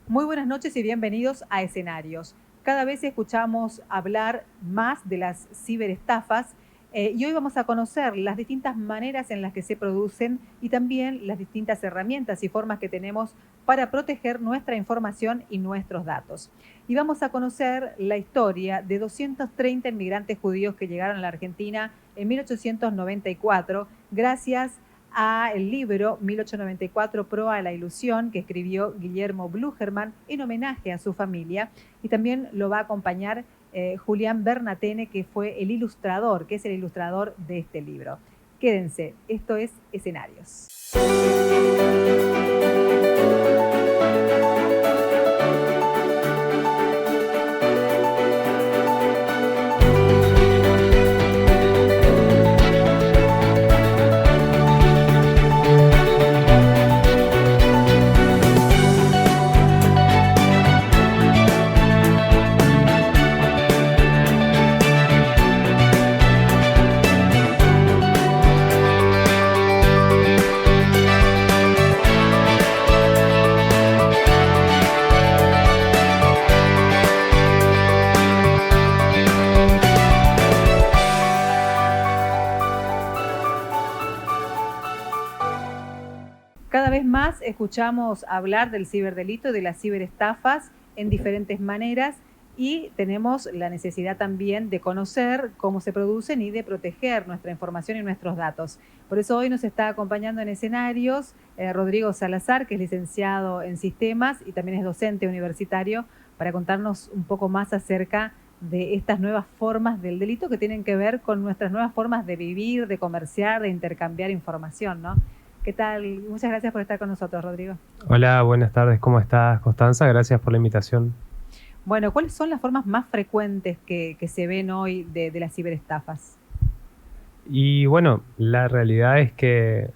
Muy buenas noches y bienvenidos a Escenarios. Cada vez escuchamos hablar más de las ciberestafas y hoy vamos a conocer las distintas maneras en las que se producen y también las distintas herramientas y formas que tenemos para proteger nuestra información y nuestros datos. Y vamos a conocer la historia de 230 inmigrantes judíos que llegaron a la Argentina en 1894 gracias a el libro 1894 Proa a la ilusión que escribió Guillermo Blucherman en homenaje a su familia, y también lo va a acompañar Julián Bernatene, que fue el ilustrador, que es el ilustrador de este libro. Quédense, esto es Escenarios. Cada vez más escuchamos hablar del ciberdelito y de las ciberestafas en diferentes maneras y tenemos la necesidad también de conocer cómo se producen y de proteger nuestra información y nuestros datos. Por eso hoy nos está acompañando en Escenarios Rodrigo Salazar, que es licenciado en sistemas y también es docente universitario, para contarnos un poco más acerca de estas nuevas formas del delito que tienen que ver con nuestras nuevas formas de vivir, de comerciar, de intercambiar información, ¿no? ¿Qué tal? Muchas gracias por estar con nosotros, Rodrigo. Hola, buenas tardes. ¿Cómo estás, Constanza? Gracias por la invitación. Bueno, ¿cuáles son las formas más frecuentes que se ven hoy de las ciberestafas? Y bueno, la realidad es que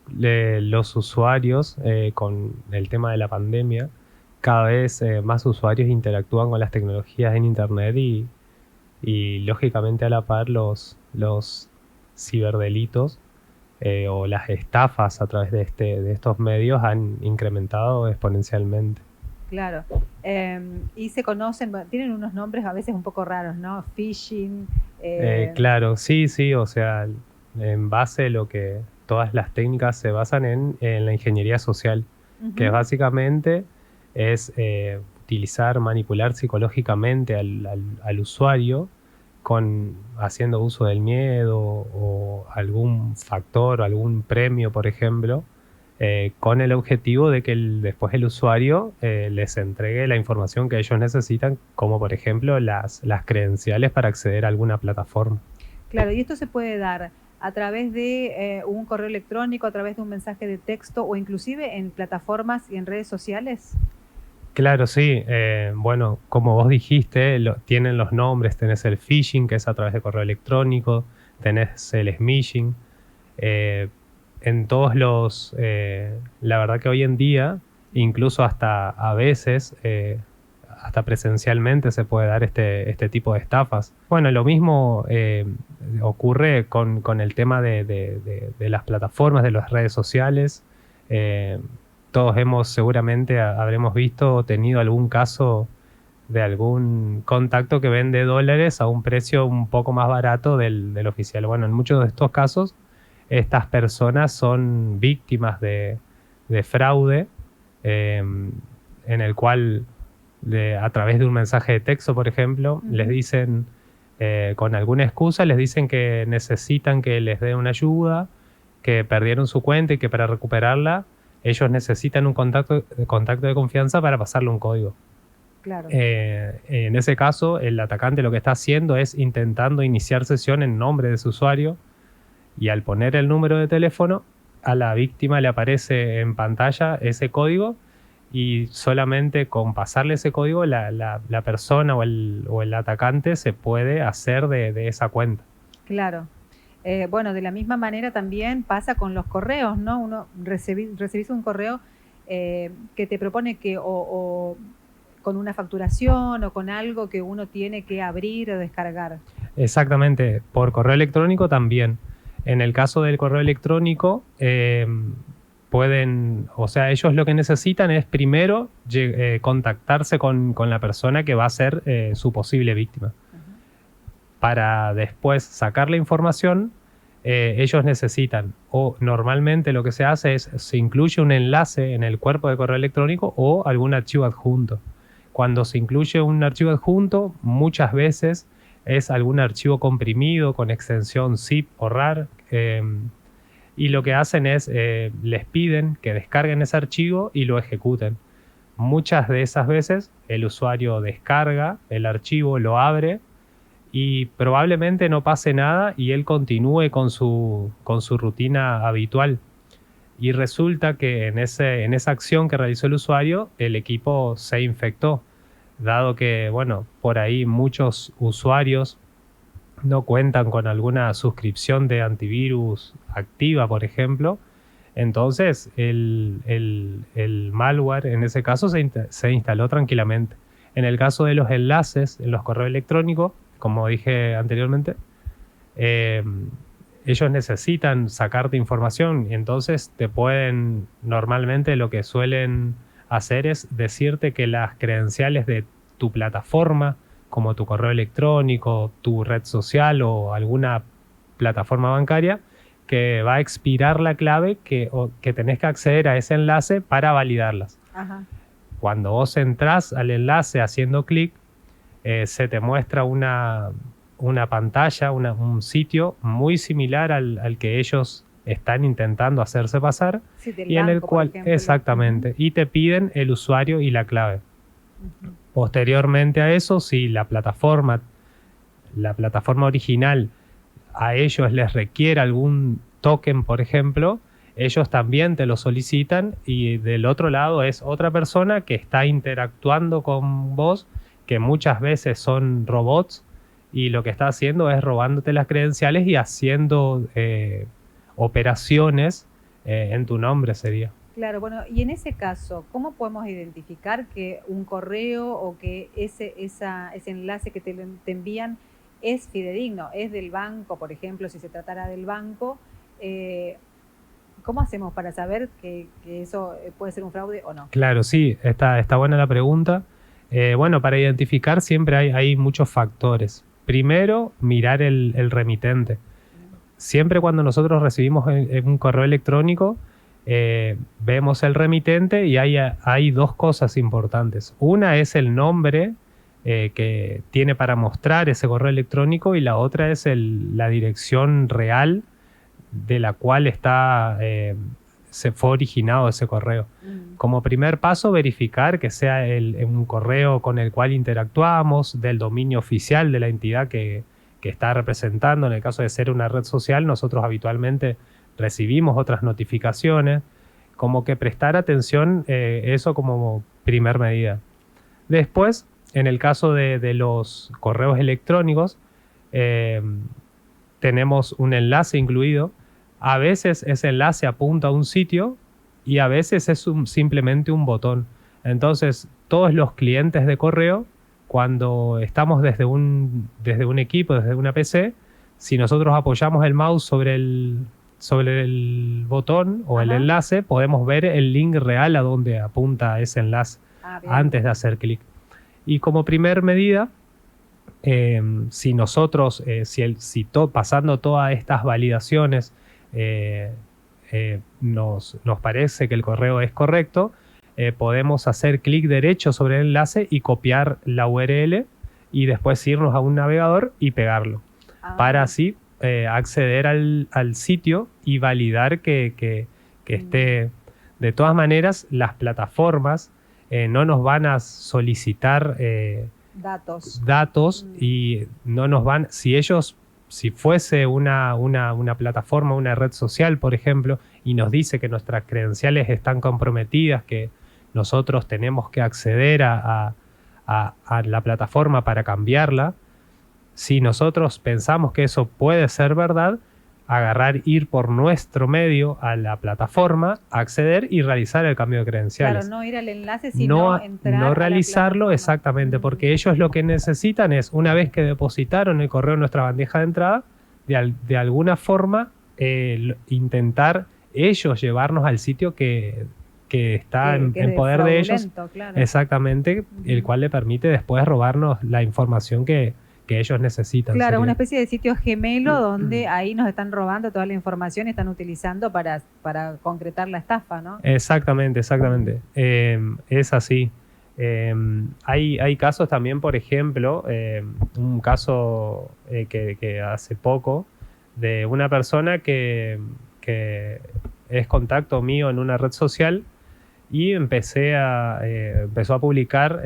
los usuarios, con el tema de la pandemia, cada vez más usuarios interactúan con las tecnologías en Internet y lógicamente a la par los ciberdelitos o las estafas a través de estos medios han incrementado exponencialmente. Claro. Y se conocen, bueno, tienen unos nombres a veces un poco raros, ¿no? Phishing. Claro, sí, o sea, en base a lo que todas las técnicas se basan en la ingeniería social, que básicamente es utilizar, manipular psicológicamente al usuario haciendo uso del miedo o algún factor o algún premio, por ejemplo, con el objetivo de que después el usuario les entregue la información que ellos necesitan, como por ejemplo las credenciales para acceder a alguna plataforma. Claro, y esto se puede dar a través de un correo electrónico, a través de un mensaje de texto o inclusive en plataformas y en redes sociales. Claro, sí. Bueno, como vos dijiste, tienen los nombres. Tenés el phishing, que es a través de correo electrónico. Tenés el smishing. En todos la verdad que hoy en día, incluso hasta a veces, hasta presencialmente se puede dar este tipo de estafas. Bueno, lo mismo ocurre con el tema de las plataformas, de las redes sociales. Todos seguramente habremos visto o tenido algún caso de algún contacto que vende dólares a un precio un poco más barato del oficial. Bueno, en muchos de estos casos, estas personas son víctimas de fraude, en el cual a través de un mensaje de texto, por ejemplo, les dicen, con alguna excusa, les dicen que necesitan que les dé una ayuda, que perdieron su cuenta y que para recuperarla ellos necesitan un contacto de confianza para pasarle un código. Claro. En ese caso, el atacante lo que está haciendo es intentando iniciar sesión en nombre de su usuario, y al poner el número de teléfono, a la víctima le aparece en pantalla ese código, y solamente con pasarle ese código la persona o el atacante se puede hacer de esa cuenta. Claro. Bueno, de la misma manera también pasa con los correos, ¿no? Uno recibís un correo que te propone que o con una facturación o con algo que uno tiene que abrir o descargar. Exactamente, por correo electrónico también. En el caso del correo electrónico, o sea, ellos lo que necesitan es primero contactarse con la persona que va a ser su posible víctima. Para después sacar la información, ellos necesitan, o normalmente lo que se hace es, se incluye un enlace en el cuerpo de correo electrónico o algún archivo adjunto. Cuando se incluye un archivo adjunto, muchas veces es algún archivo comprimido con extensión zip o rar, y lo que hacen es, les piden que descarguen ese archivo y lo ejecuten. Muchas de esas veces el usuario descarga el archivo, lo abre y probablemente no pase nada y él continúe con su rutina habitual. Y resulta que en esa acción que realizó el usuario, el equipo se infectó, dado que, bueno, por ahí muchos usuarios no cuentan con alguna suscripción de antivirus activa, por ejemplo. Entonces el malware en ese caso se instaló tranquilamente. En el caso de los enlaces en los correos electrónicos, como dije anteriormente, ellos necesitan sacarte información y entonces normalmente lo que suelen hacer es decirte que las credenciales de tu plataforma, como tu correo electrónico, tu red social o alguna plataforma bancaria, que va a expirar la clave que tenés que acceder a ese enlace para validarlas. Ajá. Cuando vos entrás al enlace haciendo clic, se te muestra una pantalla, un sitio muy similar al que ellos están intentando hacerse pasar, sí, y en el cual, exactamente, y te piden el usuario y la clave. Posteriormente a eso, si la plataforma original a ellos les requiere algún token, por ejemplo, ellos también te lo solicitan y del otro lado es otra persona que está interactuando con vos, que muchas veces son robots y lo que está haciendo es robándote las credenciales y haciendo operaciones en tu nombre sería. Claro, bueno, y en ese caso, ¿cómo podemos identificar que un correo o que ese enlace que te envían es fidedigno, es del banco, por ejemplo, si se tratara del banco? ¿Cómo hacemos para saber que eso puede ser un fraude o no? Claro, sí, está buena la pregunta. Bueno, para identificar siempre hay muchos factores. Primero, mirar el remitente. Siempre cuando nosotros recibimos un correo electrónico, vemos el remitente y hay dos cosas importantes. Una es el nombre que tiene para mostrar ese correo electrónico y la otra es la dirección real de la cual se fue originado ese correo. Como primer paso, verificar que sea un correo con el cual interactuamos, del dominio oficial de la entidad que está representando. En el caso de ser una red social, nosotros habitualmente recibimos otras notificaciones, como que prestar atención, eso como primer medida. Después, en el caso de los correos electrónicos, tenemos un enlace incluido. A veces ese enlace apunta a un sitio y a veces es simplemente un botón. Entonces, todos los clientes de correo, cuando estamos desde un equipo, desde una PC, si nosotros apoyamos el mouse sobre el botón o el enlace, podemos ver el link real a donde apunta ese enlace antes de hacer clic. Y como primer medida, si nosotros, pasando todas estas validaciones, nos parece que el correo es correcto, podemos hacer clic derecho sobre el enlace y copiar la URL y después irnos a un navegador y pegarlo para así acceder al sitio y validar que esté. De todas maneras, las plataformas no nos van a solicitar datos y no nos van, si fuese una plataforma, una red social, por ejemplo, y nos dice que nuestras credenciales están comprometidas, que nosotros tenemos que acceder a la plataforma para cambiarla, si nosotros pensamos que eso puede ser verdad, ir por nuestro medio a la plataforma, acceder y realizar el cambio de credenciales. Claro, no ir al enlace, sino entrar no realizarlo, exactamente, porque ellos lo que necesitan es, una vez que depositaron el correo en nuestra bandeja de entrada, de alguna forma intentar ellos llevarnos al sitio que está en poder de ellos, claro. exactamente, el cual le permite después robarnos la información que ellos necesitan. Claro, una especie de sitio gemelo donde ahí nos están robando toda la información y están utilizando para concretar la estafa, ¿no? Exactamente. Es así. Hay casos también, por ejemplo, un caso que hace poco de una persona que es contacto mío en una red social y empezó a publicar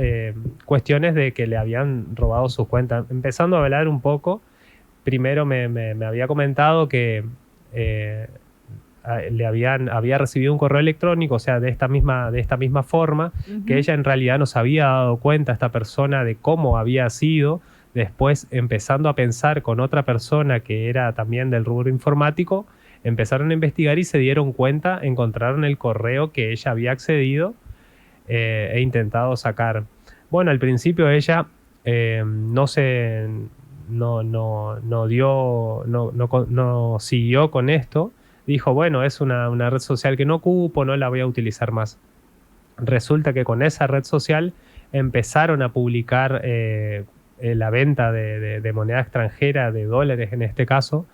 cuestiones de que le habían robado sus cuentas. Empezando a hablar un poco, primero me había comentado que había recibido un correo electrónico, o sea, de esta misma forma, que ella en realidad no se había dado cuenta, esta persona, de cómo había sido. Después, empezando a pensar con otra persona que era también del rubro informático, empezaron a investigar y se dieron cuenta, encontraron el correo que ella había accedido e intentado sacar. Bueno, al principio ella no siguió con esto. Dijo, bueno, es una red social que no ocupo, no la voy a utilizar más. Resulta que con esa red social empezaron a publicar la venta de moneda extranjera, de dólares en este caso,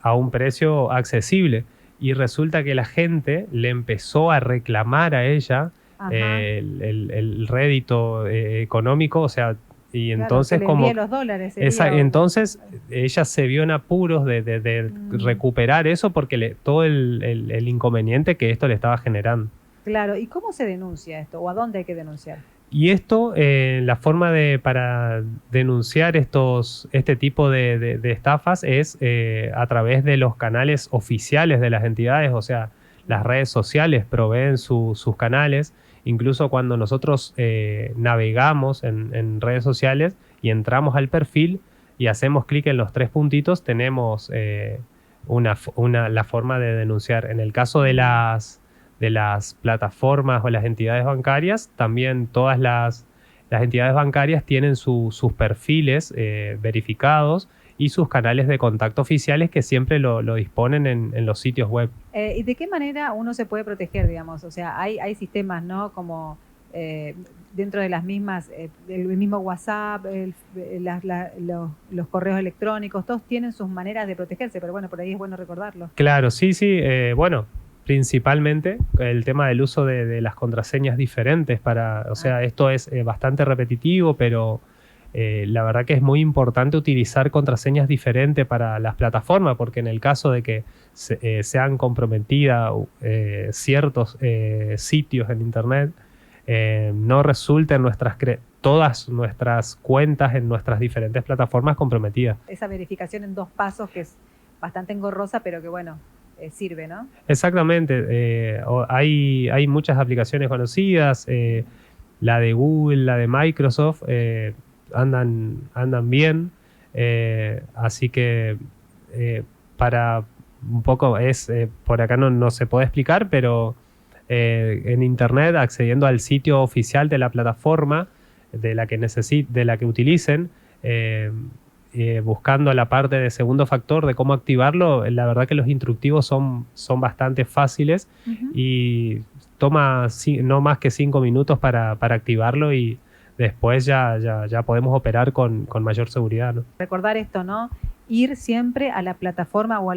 a un precio accesible. Y resulta que la gente le empezó a reclamar a ella el rédito económico, o sea, y claro, entonces como los dólares entonces ella se vio en apuros de recuperar eso porque todo el inconveniente que esto le estaba generando. Claro, ¿y cómo se denuncia esto? ¿O a dónde hay que denunciar? Y esto, la forma para denunciar este tipo de estafas es a través de los canales oficiales de las entidades, o sea, las redes sociales proveen sus canales. Incluso cuando nosotros navegamos en redes sociales y entramos al perfil y hacemos clic en los 3 puntitos, tenemos la forma de denunciar. En el caso de las plataformas o las entidades bancarias, también todas las entidades bancarias tienen sus perfiles verificados y sus canales de contacto oficiales que siempre lo disponen en los sitios web. ¿Y de qué manera uno se puede proteger, digamos? O sea, hay sistemas, ¿no? Como dentro de las mismas, el mismo WhatsApp, los correos electrónicos, todos tienen sus maneras de protegerse, pero bueno, por ahí es bueno recordarlo. Claro, sí, bueno, principalmente el tema del uso de las contraseñas diferentes o sea, esto es bastante repetitivo, pero la verdad que es muy importante utilizar contraseñas diferentes para las plataformas, porque en el caso de que sean comprometidas ciertos sitios en internet, no resulten todas nuestras cuentas en nuestras diferentes plataformas comprometidas. Esa verificación en 2 pasos que es bastante engorrosa, pero que bueno, sirve, ¿no? Exactamente. Hay muchas aplicaciones conocidas, la de Google, la de Microsoft, andan bien, así que para un poco por acá no se puede explicar, pero en internet, accediendo al sitio oficial de la plataforma de la que utilicen, buscando la parte de segundo factor de cómo activarlo, la verdad que los instructivos son bastante fáciles y toma no más que 5 minutos para activarlo, y después ya podemos operar con mayor seguridad, ¿no? Recordar esto, ¿no? Ir siempre a la plataforma o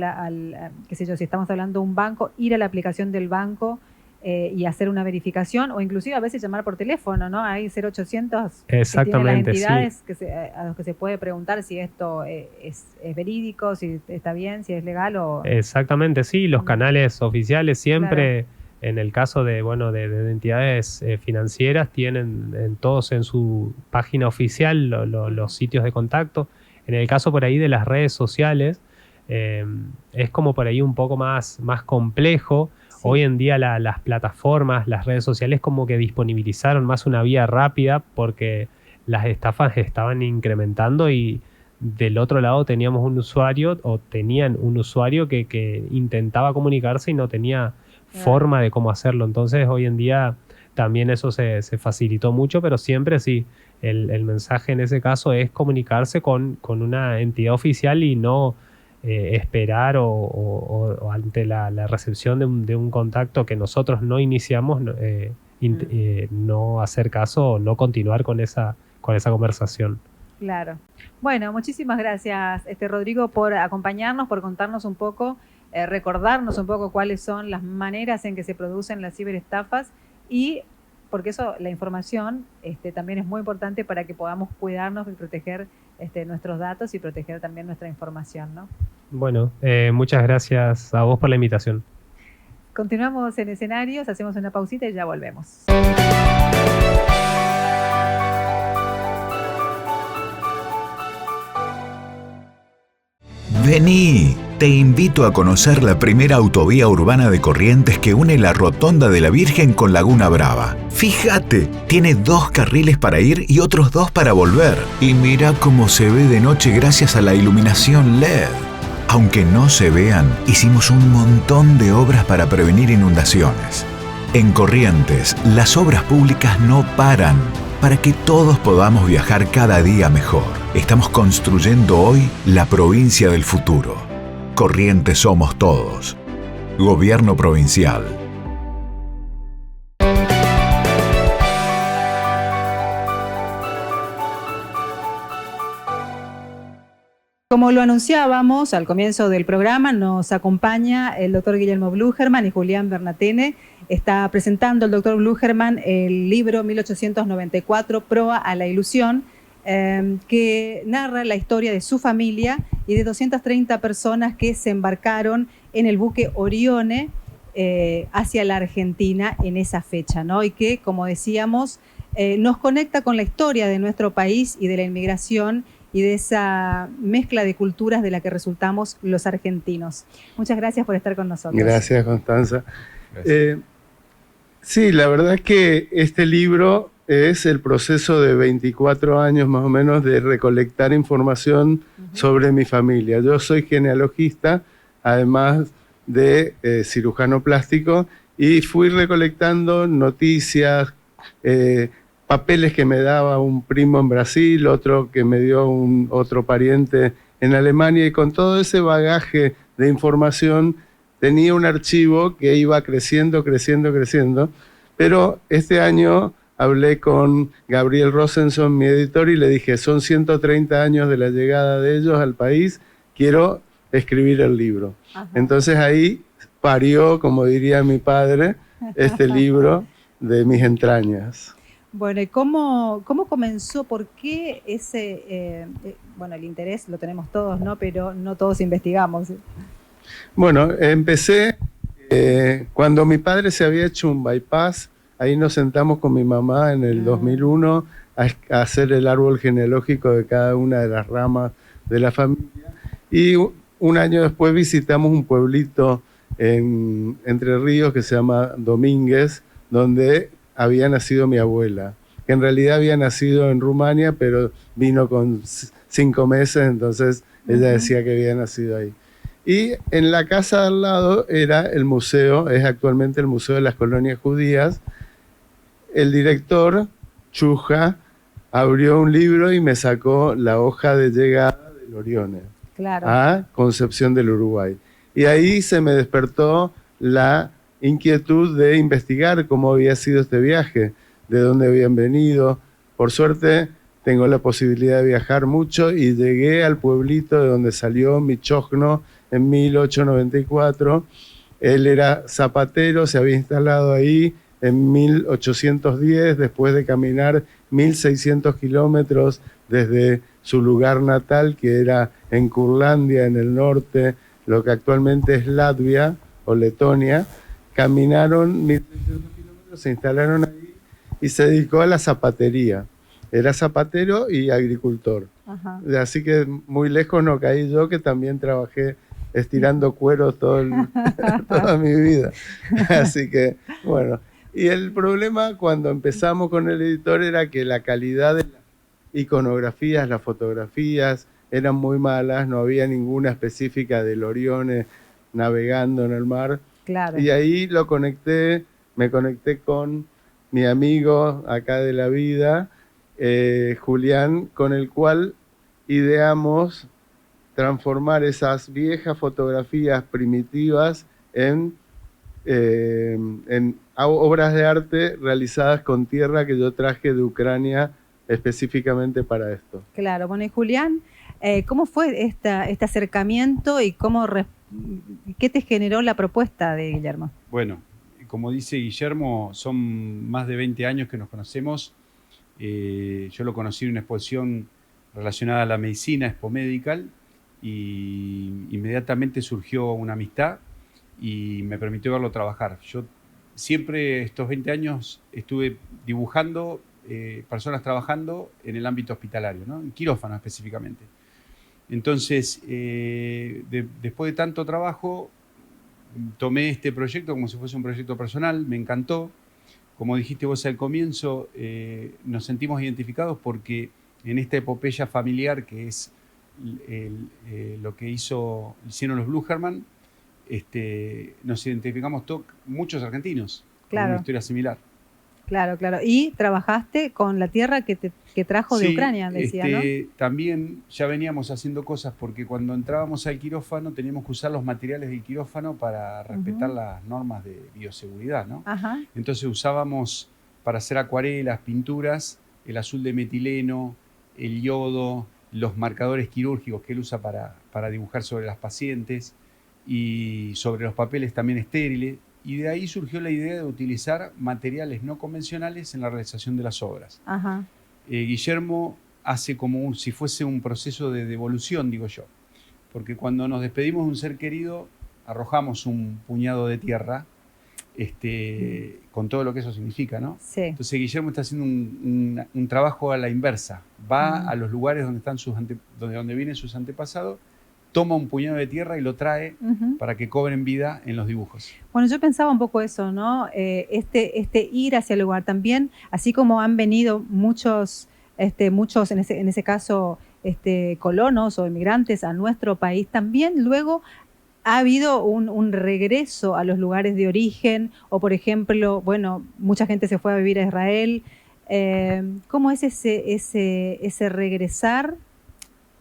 qué sé yo, si estamos hablando de un banco, ir a la aplicación del banco y hacer una verificación, o inclusive a veces llamar por teléfono, ¿no? Hay 0800 que tienen las entidades, sí, a los que se puede preguntar si esto es verídico, si está bien, si es legal o... Exactamente, sí, los canales oficiales siempre... Claro. En el caso de entidades financieras, tienen todos en su página oficial los sitios de contacto. En el caso por ahí de las redes sociales, es como por ahí un poco más complejo. Sí. Hoy en día las plataformas, las redes sociales como que disponibilizaron más una vía rápida, porque las estafas estaban incrementando y del otro lado tenían un usuario que intentaba comunicarse y no tenía forma de cómo hacerlo. Entonces hoy en día también eso se facilitó mucho, pero siempre sí, el mensaje en ese caso es comunicarse con una entidad oficial y no esperar o ante la recepción de un contacto que nosotros no iniciamos, no hacer caso o no continuar con esa conversación. Claro. Bueno, muchísimas gracias, Rodrigo, por acompañarnos, por contarnos un poco, recordarnos un poco cuáles son las maneras en que se producen las ciberestafas y porque eso, la información también es muy importante para que podamos cuidarnos y proteger nuestros datos y proteger también nuestra información, ¿no? Bueno, muchas gracias a vos por la invitación. Continuamos en Escenarios, hacemos una pausita y ya volvemos. Vení, te invito a conocer la primera autovía urbana de Corrientes que une la Rotonda de la Virgen con Laguna Brava. Fíjate, tiene 2 carriles para ir y otros 2 para volver. Y mira cómo se ve de noche gracias a la iluminación LED. Aunque no se vean, hicimos un montón de obras para prevenir inundaciones. En Corrientes, las obras públicas no paran para que todos podamos viajar cada día mejor. Estamos construyendo hoy la provincia del futuro. Corrientes somos todos. Gobierno Provincial. Como lo anunciábamos al comienzo del programa, nos acompaña el doctor Guillermo Blugermann y Julián Bernatene. Está presentando el doctor Blugermann el libro 1894, Proa a la Ilusión, que narra la historia de su familia y de 230 personas que se embarcaron en el buque Orione hacia la Argentina en esa fecha, ¿no? Y que, como decíamos, nos conecta con la historia de nuestro país y de la inmigración y de esa mezcla de culturas de la que resultamos los argentinos. Muchas gracias por estar con nosotros. Gracias, Constanza. Gracias. Sí, la verdad es que este libro es el proceso de 24 años más o menos de recolectar información sobre mi familia. Yo soy genealogista, además de cirujano plástico, y fui recolectando noticias, papeles que me daba un primo en Brasil, otro que me dio otro pariente en Alemania, y con todo ese bagaje de información tenía un archivo que iba creciendo, pero este año hablé con Gabriel Rosenson, mi editor, y le dije, son 130 años de la llegada de ellos al país, quiero escribir el libro. Ajá. Entonces ahí parió, como diría mi padre, este libro de mis entrañas. Bueno, ¿y cómo comenzó? ¿Por qué ese, bueno, el interés lo tenemos todos, ¿no? Pero no todos investigamos. Bueno, empecé cuando mi padre se había hecho un bypass, ahí nos sentamos con mi mamá en el 2001 a hacer el árbol genealógico de cada una de las ramas de la familia, y un año después visitamos un pueblito en Entre Ríos que se llama Domínguez, donde había nacido mi abuela, que en realidad había nacido en Rumania, pero vino con 5 meses, entonces ella decía que había nacido ahí. Y en la casa al lado era el museo, es actualmente el Museo de las Colonias Judías. El director, Chuja, abrió un libro y me sacó la hoja de llegada del Orione, claro, a Concepción del Uruguay. Y ahí se me despertó la inquietud de investigar cómo había sido este viaje, de dónde habían venido. Por suerte tengo la posibilidad de viajar mucho y llegué al pueblito de donde salió mi chocno en 1894. Él era zapatero, se había instalado ahí en 1810, después de caminar 1600 kilómetros desde su lugar natal, que era en Curlandia, en el norte, lo que actualmente es Latvia o Letonia. Caminaron 1600 kilómetros, se instalaron ahí y se dedicó a la zapatería. Era zapatero y agricultor. Ajá. Así que muy lejos no caí yo, que también trabajé estirando cuero toda mi vida. Así que, bueno. Y el problema cuando empezamos con el editor era que la calidad de las iconografías, las fotografías, eran muy malas, no había ninguna específica del Orione navegando en el mar. Claro. Y ahí me conecté con mi amigo acá de la vida, Julián, con el cual ideamos transformar esas viejas fotografías primitivas en obras de arte realizadas con tierra que yo traje de Ucrania específicamente para esto. Claro, bueno, y Julián, ¿cómo fue este acercamiento y qué te generó la propuesta de Guillermo? Bueno, como dice Guillermo, son más de 20 años que nos conocemos. Yo lo conocí en una exposición relacionada a la medicina, Expo Medical, y inmediatamente surgió una amistad y me permitió verlo trabajar. Yo siempre estos 20 años estuve dibujando personas trabajando en el ámbito hospitalario, ¿no? En quirófano específicamente. Entonces, después de tanto trabajo, tomé este proyecto como si fuese un proyecto personal, me encantó. Como dijiste vos al comienzo, nos sentimos identificados porque en esta epopeya familiar que es lo que hicieron los Bluchermann, nos identificamos muchos argentinos con una historia similar. Claro, claro. Y trabajaste con la tierra que trajo de Ucrania, decía, ¿no? También ya veníamos haciendo cosas porque cuando entrábamos al quirófano teníamos que usar los materiales del quirófano para respetar las normas de bioseguridad, ¿no? Ajá. Entonces usábamos para hacer acuarelas, pinturas, el azul de metileno, el yodo, los marcadores quirúrgicos que él usa para dibujar sobre las pacientes y sobre los papeles también estériles. Y de ahí surgió la idea de utilizar materiales no convencionales en la realización de las obras. Ajá. Guillermo hace como si fuese un proceso de devolución, digo yo. Porque cuando nos despedimos de un ser querido, arrojamos un puñado de tierra, con todo lo que eso significa, ¿no? Sí. Entonces Guillermo está haciendo un trabajo a la inversa. Va a los lugares donde están donde vienen sus antepasados, toma un puñado de tierra y lo trae para que cobren vida en los dibujos. Bueno, yo pensaba un poco eso, ¿no? Este ir hacia el lugar también, así como han venido muchos en ese caso, colonos o inmigrantes a nuestro país, también luego ha habido un regreso a los lugares de origen, o por ejemplo, bueno, mucha gente se fue a vivir a Israel. ¿Cómo es ese regresar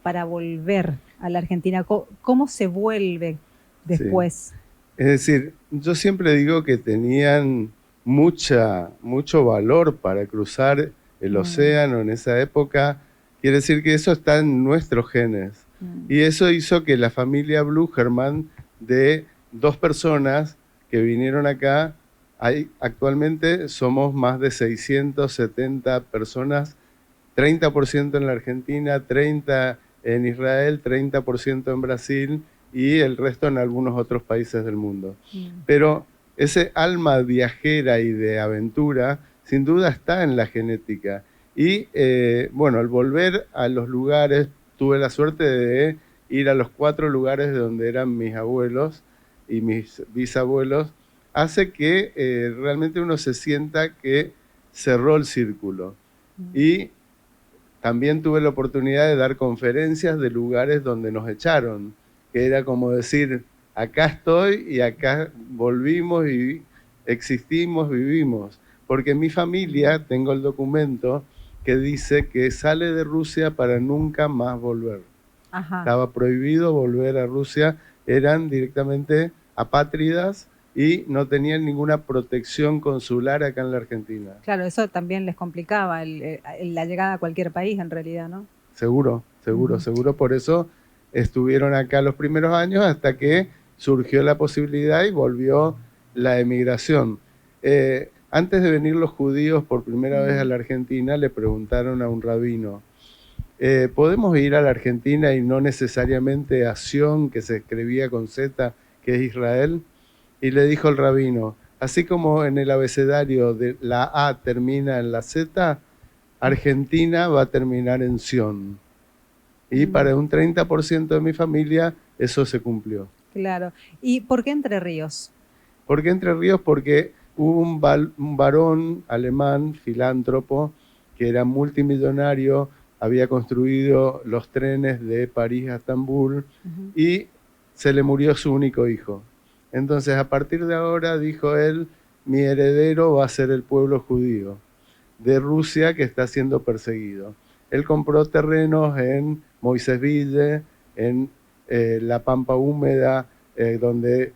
para volver a la Argentina? ¿Cómo se vuelve después? Sí. Es decir, yo siempre digo que tenían mucho valor para cruzar el océano en esa época. Quiere decir que eso está en nuestros genes. Y eso hizo que la familia Bluchermann, de 2 personas que vinieron acá, actualmente somos más de 670 personas, 30% en la Argentina, 30% en Israel, 30% en Brasil y el resto en algunos otros países del mundo. Pero ese alma viajera y de aventura, sin duda está en la genética. Y bueno, al volver a los lugares, tuve la suerte de ir a los 4 lugares de donde eran mis abuelos y mis bisabuelos, hace que realmente uno se sienta que cerró el círculo. Y también tuve la oportunidad de dar conferencias de lugares donde nos echaron, que era como decir, acá estoy y acá volvimos y existimos, vivimos. Porque en mi familia tengo el documento que dice que sale de Rusia para nunca más volver. Ajá. Estaba prohibido volver a Rusia, eran directamente apátridas y no tenían ninguna protección consular acá en la Argentina. Claro, eso también les complicaba la llegada a cualquier país en realidad, ¿no? Seguro. Por eso estuvieron acá los primeros años hasta que surgió la posibilidad y volvió la emigración. Antes de venir los judíos por primera vez a la Argentina, le preguntaron a un rabino, ¿podemos ir a la Argentina y no necesariamente a Sion, que se escribía con Z, que es Israel? Y le dijo el rabino, así como en el abecedario de la A termina en la Z, Argentina va a terminar en Sion. Y para un 30% de mi familia eso se cumplió. Claro. ¿Y por qué Entre Ríos? ¿Por qué Entre Ríos? Porque hubo un varón alemán, filántropo, que era multimillonario, había construido los trenes de París a Estambul y se le murió su único hijo. Entonces, a partir de ahora, dijo él, mi heredero va a ser el pueblo judío de Rusia que está siendo perseguido. Él compró terrenos en Moisésville, en la pampa húmeda, donde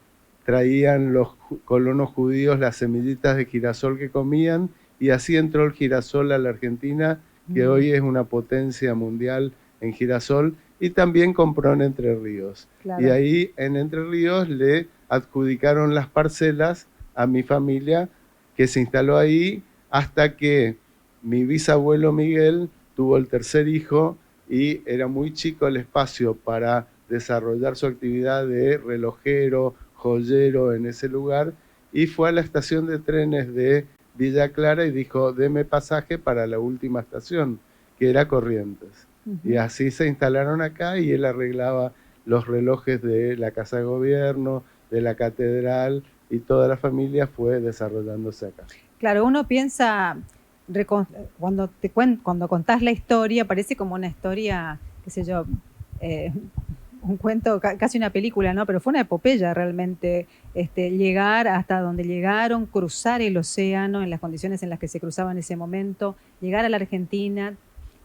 traían los colonos judíos las semillitas de girasol que comían, y así entró el girasol a la Argentina, que hoy es una potencia mundial en girasol, y también compró en Entre Ríos. Claro. Y ahí en Entre Ríos le adjudicaron las parcelas a mi familia, que se instaló ahí hasta que mi bisabuelo Miguel tuvo el tercer hijo y era muy chico el espacio para desarrollar su actividad de relojero, joyero en ese lugar, y fue a la estación de trenes de Villa Clara y dijo, deme pasaje para la última estación, que era Corrientes. Y así se instalaron acá y él arreglaba los relojes de la Casa de Gobierno, de la Catedral, y toda la familia fue desarrollándose acá. Claro, uno piensa, cuando contás la historia, parece como una historia, qué sé yo, un cuento, casi una película, ¿no? Pero fue una epopeya realmente, llegar hasta donde llegaron, cruzar el océano en las condiciones en las que se cruzaba en ese momento, llegar a la Argentina,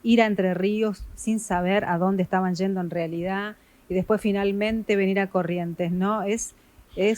ir a Entre Ríos sin saber a dónde estaban yendo en realidad, y después finalmente venir a Corrientes, ¿no? Es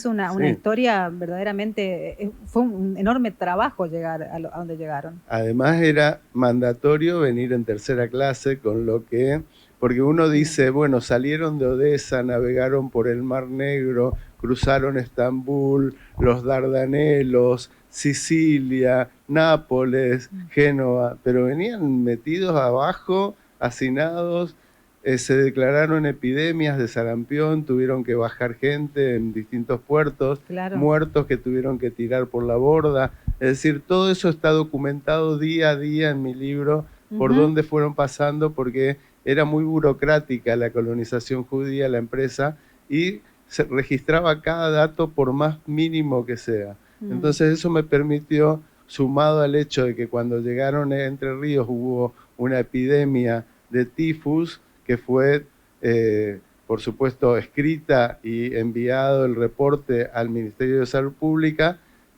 una historia verdaderamente, fue un enorme trabajo llegar a donde llegaron. Además era mandatorio venir en tercera clase, con lo que, porque uno dice, bueno, salieron de Odessa, navegaron por el Mar Negro, cruzaron Estambul, los Dardanelos, Sicilia, Nápoles, Génova, pero venían metidos abajo, hacinados. Se declararon epidemias de sarampión, tuvieron que bajar gente en distintos puertos, claro, muertos que tuvieron que tirar por la borda. Es decir, todo eso está documentado día a día en mi libro, por dónde fueron pasando, porque era muy burocrática la colonización judía, la empresa, y se registraba cada dato por más mínimo que sea. Entonces eso me permitió, sumado al hecho de que cuando llegaron a Entre Ríos hubo una epidemia de tifus, que fue, por supuesto, escrita y enviado el reporte al Ministerio de Salud Pública,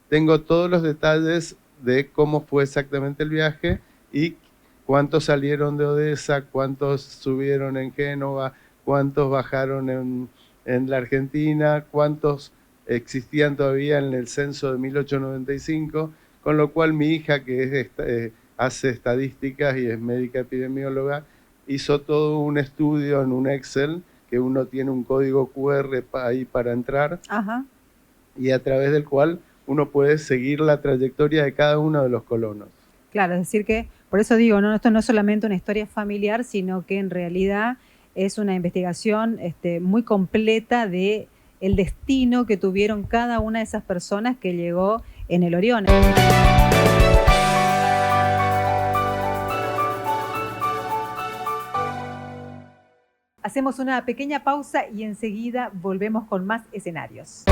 tengo todos los detalles de cómo fue exactamente el viaje y cuántos salieron de Odessa, cuántos subieron en Génova, cuántos bajaron en la Argentina, cuántos existían todavía en el censo de 1895, con lo cual mi hija, que hace estadísticas y es médica epidemióloga, hizo todo un estudio en un Excel, que uno tiene un código QR ahí para entrar, y a través del cual uno puede seguir la trayectoria de cada uno de los colonos. Claro, es decir que, por eso digo, no, esto no es solamente una historia familiar, sino que en realidad es una investigación muy completa de el destino que tuvieron cada una de esas personas que llegó en el Orión. Hacemos una pequeña pausa y enseguida volvemos con más escenarios.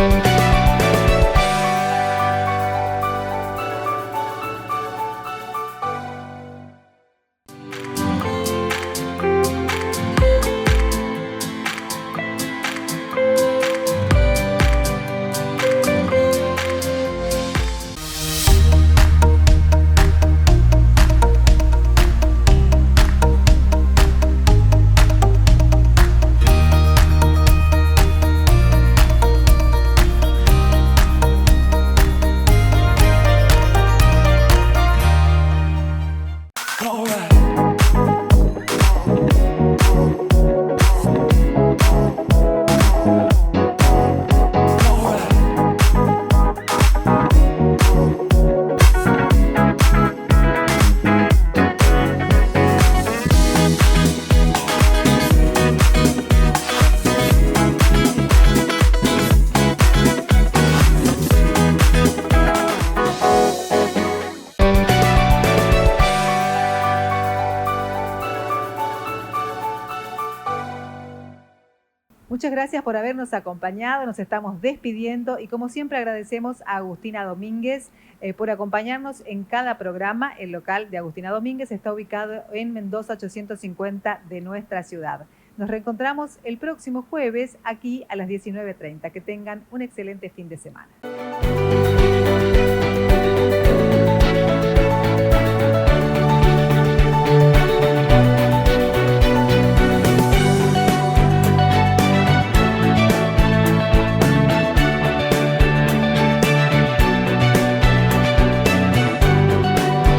Muchas gracias por habernos acompañado, nos estamos despidiendo y como siempre agradecemos a Agustina Domínguez por acompañarnos en cada programa. El local de Agustina Domínguez está ubicado en Mendoza 850 de nuestra ciudad. Nos reencontramos el próximo jueves aquí a las 19:30. Que tengan un excelente fin de semana.